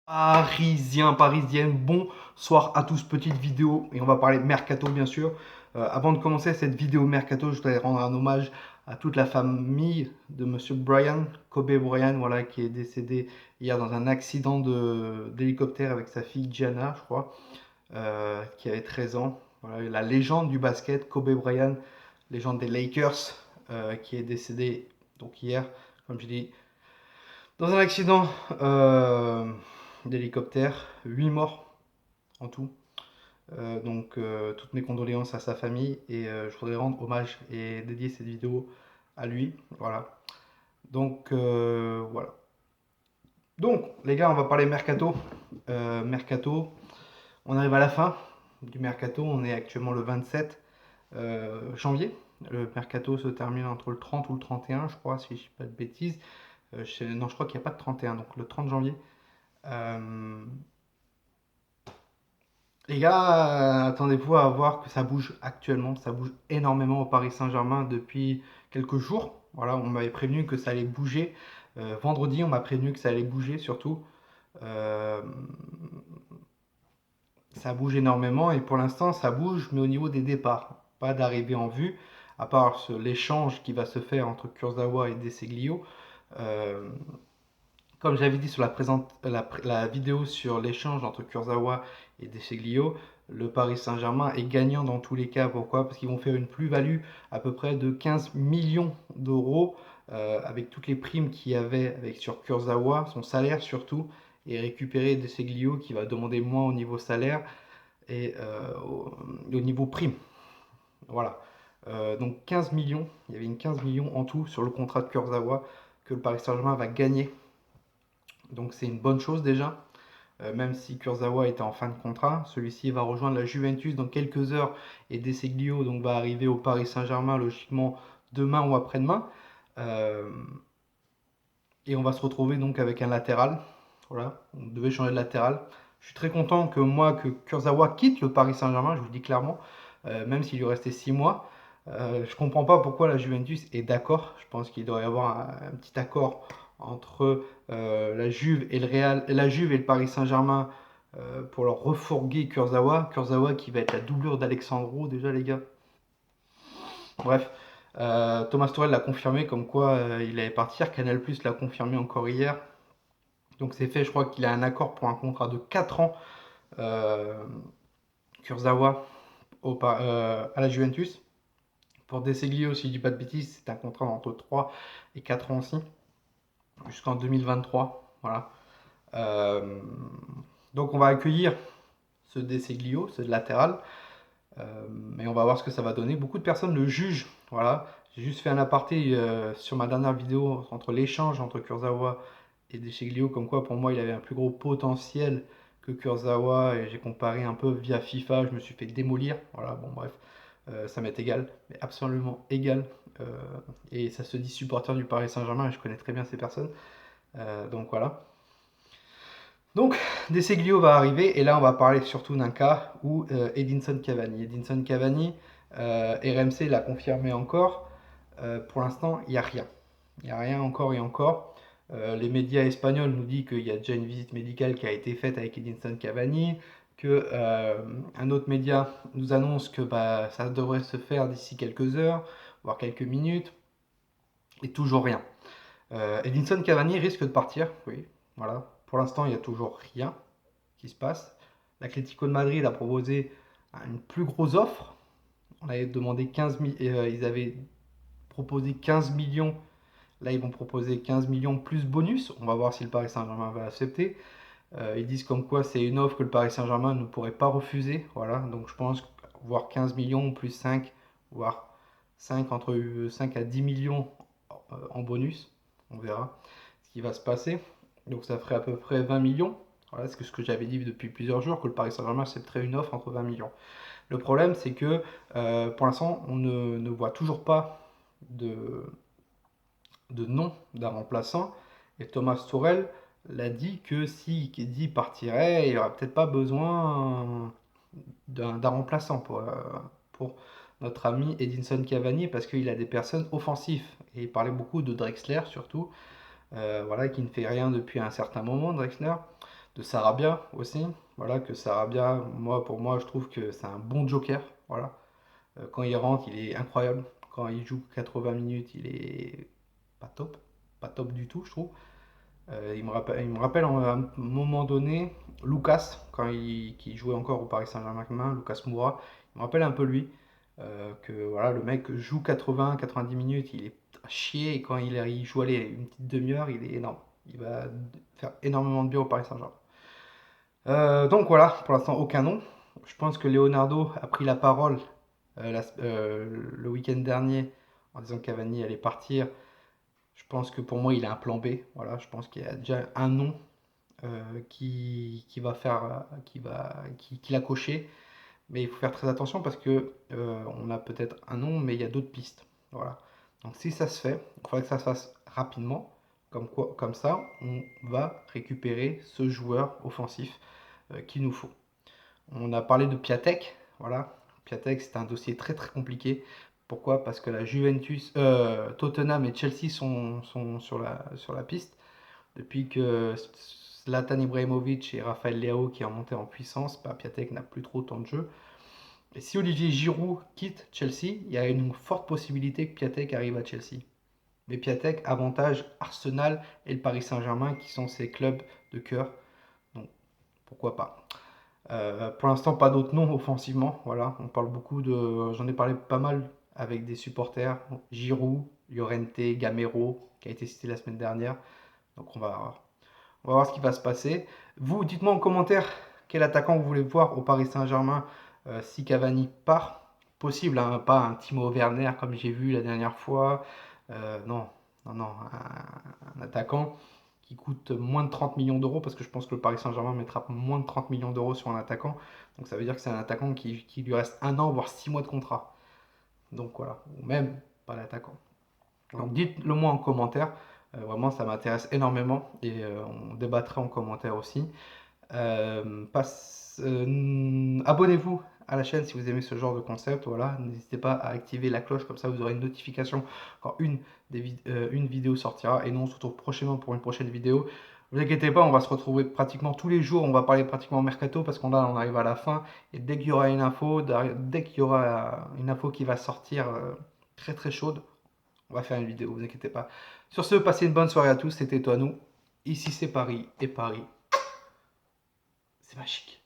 Parisiens, parisiennes, bonsoir à tous, petite vidéo et on va parler mercato bien sûr. Avant de commencer cette vidéo mercato, je voudrais rendre un hommage à toute la famille de Monsieur Brian, Kobe Bryant, voilà, qui est décédé hier dans un accident d'hélicoptère avec sa fille Gianna, je crois, qui avait 13 ans. Voilà, la légende du basket, Kobe Bryant, légende des Lakers, qui est décédé donc hier, comme je dis, dans un accident d'hélicoptère, 8 morts en tout. Toutes mes condoléances à sa famille et je voudrais rendre hommage et dédier cette vidéo à lui. Voilà. Voilà. Donc les gars, on va parler mercato. Mercato, on arrive à la fin du mercato. On est actuellement le 27 janvier. Le mercato se termine entre le 30 ou le 31, je crois, si je ne dis pas de bêtises. Non, je crois qu'il n'y a pas de 31, donc le 30 janvier. Euh, Les gars, attendez-vous à voir que ça bouge actuellement, ça bouge énormément au Paris Saint-Germain depuis quelques jours. Voilà, on m'avait prévenu que ça allait bouger. Vendredi, on m'a prévenu que ça allait bouger surtout. Euh, Ça bouge énormément et pour l'instant, ça bouge, mais au niveau des départs, pas d'arrivée en vue, à part l'échange qui va se faire entre Kurzawa et Deseglio. Euh, Comme j'avais dit sur la vidéo sur l'échange entre Kurzawa et Descheglio, le Paris Saint-Germain est gagnant dans tous les cas. Pourquoi? Parce qu'ils vont faire une plus-value à peu près de 15 millions d'euros avec toutes les primes qu'il y avait sur Kurzawa, son salaire surtout, et récupérer Descheglio qui va demander moins au niveau salaire et au niveau prime. Voilà. Donc 15 millions, il y avait une 15 millions en tout sur le contrat de Kurzawa que le Paris Saint-Germain va gagner, donc c'est une bonne chose déjà. Même si Kurzawa était en fin de contrat, celui-ci va rejoindre la Juventus dans quelques heures et Deseglio donc va arriver au Paris Saint-Germain logiquement demain ou après-demain. Euh, et on va se retrouver donc avec un latéral. Voilà, on devait changer de latéral. Je suis très content que Kurzawa quitte le Paris Saint-Germain, je vous le dis clairement, même s'il lui restait 6 mois. Je ne comprends pas pourquoi la Juventus est d'accord. Je pense qu'il doit y avoir un petit accord entre la Juve et le Real, la Juve et le Paris Saint-Germain pour leur refourguer Kurzawa. Kurzawa qui va être la doublure d'Alexandro déjà les gars. Bref, Thomas Tuchel l'a confirmé comme quoi il allait partir. Canal Plus l'a confirmé encore hier. Donc c'est fait, je crois qu'il a un accord pour un contrat de 4 ans. Euh, Kurzawa à la Juventus. Pour Deseglio, si je dis pas de bêtises, c'est un contrat entre 3 et 4 ans aussi, jusqu'en 2023. Voilà. Euh, donc on va accueillir ce Deseglio, ce latéral, mais on va voir ce que ça va donner. Beaucoup de personnes le jugent. Voilà. J'ai juste fait un aparté sur ma dernière vidéo entre l'échange entre Kurzawa et Descheglio, comme quoi pour moi il avait un plus gros potentiel que Kurzawa et j'ai comparé un peu via FIFA, je me suis fait démolir. Voilà, bon bref, ça m'est égal, mais absolument égal. Euh, et ça se dit supporter du Paris Saint-Germain et je connais très bien ces personnes. Donc voilà. Donc, Deseglio va arriver et là on va parler surtout d'un cas où Edinson Cavani. Edinson Cavani, RMC l'a confirmé encore. Pour l'instant, il n'y a rien. Il n'y a rien encore et encore. Les médias espagnols nous disent qu'il y a déjà une visite médicale qui a été faite avec Edinson Cavani, que un autre média nous annonce que bah, ça devrait se faire d'ici quelques heures, voire quelques minutes, et toujours rien. Edinson Cavani risque de partir, oui, voilà. Pour l'instant, il n'y a toujours rien qui se passe. L'Atlético de Madrid a proposé une plus grosse offre. On avait demandé 15 000, ils avaient proposé 15 millions. Là, ils vont proposer 15 millions plus bonus. On va voir si le Paris Saint-Germain va accepter. Ils disent comme quoi c'est une offre que le Paris Saint-Germain ne pourrait pas refuser. Voilà, donc je pense voir 15 millions plus 5, voire 5 entre 5 à 10 millions en bonus. On verra ce qui va se passer. Donc ça ferait à peu près 20 millions. Voilà, c'est ce que j'avais dit depuis plusieurs jours, que le Paris Saint-Germain accepterait une offre entre 20 millions. Le problème, c'est que pour l'instant, on ne voit toujours pas de, de nom d'un remplaçant. Et Thomas Tuchel l'a dit que si Keddy partirait, il n'y aura peut-être pas besoin d'un remplaçant pour notre ami Edinson Cavani parce qu'il a des personnes offensives. Et il parlait beaucoup de Drexler surtout, voilà, qui ne fait rien depuis un certain moment, Drexler. de Sarabia aussi. Voilà, que Sarabia, pour moi, je trouve que c'est un bon joker. Voilà. Quand il rentre, il est incroyable. Quand il joue 80 minutes, il est pas top. Pas top du tout, je trouve. Il me rappelle à un moment donné, Lucas, qui jouait encore au Paris Saint-Germain, Lucas Moura, il me rappelle un peu lui. Que voilà, le mec joue 80-90 minutes, il est à chier, et quand il joue aller une petite demi-heure, il est énorme. Il va faire énormément de bien au Paris Saint-Germain. Donc voilà, pour l'instant, aucun nom. Je pense que Leonardo a pris la parole le week-end dernier en disant que Cavani allait partir. Je pense que pour moi, il a un plan B. Voilà, je pense qu'il y a déjà un nom qui va faire, qu'il a coché. Mais il faut faire très attention parce que on a peut-être un nom, mais il y a d'autres pistes. Voilà. Donc si ça se fait, il faudrait que ça se fasse rapidement. Comme ça, on va récupérer ce joueur offensif qu'il nous faut. On a parlé de Piatek. Voilà. Piatek, c'est un dossier très très compliqué. Pourquoi? Parce que la Juventus, Tottenham et Chelsea sont sur la piste. Depuis que Zlatan Ibrahimovic et Raphaël Leao qui ont monté en puissance, bah, Piatek n'a plus trop autant de jeu. Et si Olivier Giroud quitte Chelsea, il y a une forte possibilité que Piatek arrive à Chelsea. Mais Piatek avantage Arsenal et le Paris Saint-Germain qui sont ses clubs de cœur. Donc pourquoi pas. Pour l'instant, pas d'autres noms offensivement. Voilà, on parle beaucoup de. J'en ai parlé pas mal avec des supporters. Giroud, Llorente, Gamero, qui a été cité la semaine dernière. Donc on va voir ce qui va se passer. Vous, dites-moi en commentaire quel attaquant vous voulez voir au Paris Saint-Germain si Cavani part. Possible, hein, pas un Timo Werner comme j'ai vu la dernière fois. Non, non, non, un attaquant qui coûte moins de 30 millions d'euros parce que je pense que le Paris Saint-Germain mettra moins de 30 millions d'euros sur un attaquant. Donc ça veut dire que c'est un attaquant qui lui reste un an, voire 6 mois de contrat. Donc voilà, ou même pas l'attaquant. Donc dites-le moi en commentaire. Vraiment, ça m'intéresse énormément et on débattra en commentaire aussi. Abonnez-vous à la chaîne si vous aimez ce genre de concept. Voilà, n'hésitez pas à activer la cloche, comme ça vous aurez une notification quand une vidéo sortira. Et nous on se retrouve prochainement pour une prochaine vidéo. Ne vous inquiétez pas, on va se retrouver pratiquement tous les jours. On va parler pratiquement mercato parce qu'on arrive à la fin. Et dès qu'il y aura une info, qui va sortir très très chaude, on va faire une vidéo, vous inquiétez pas. Sur ce, passez une bonne soirée à tous, c'était toi nous. Ici c'est Paris, et Paris, c'est magique.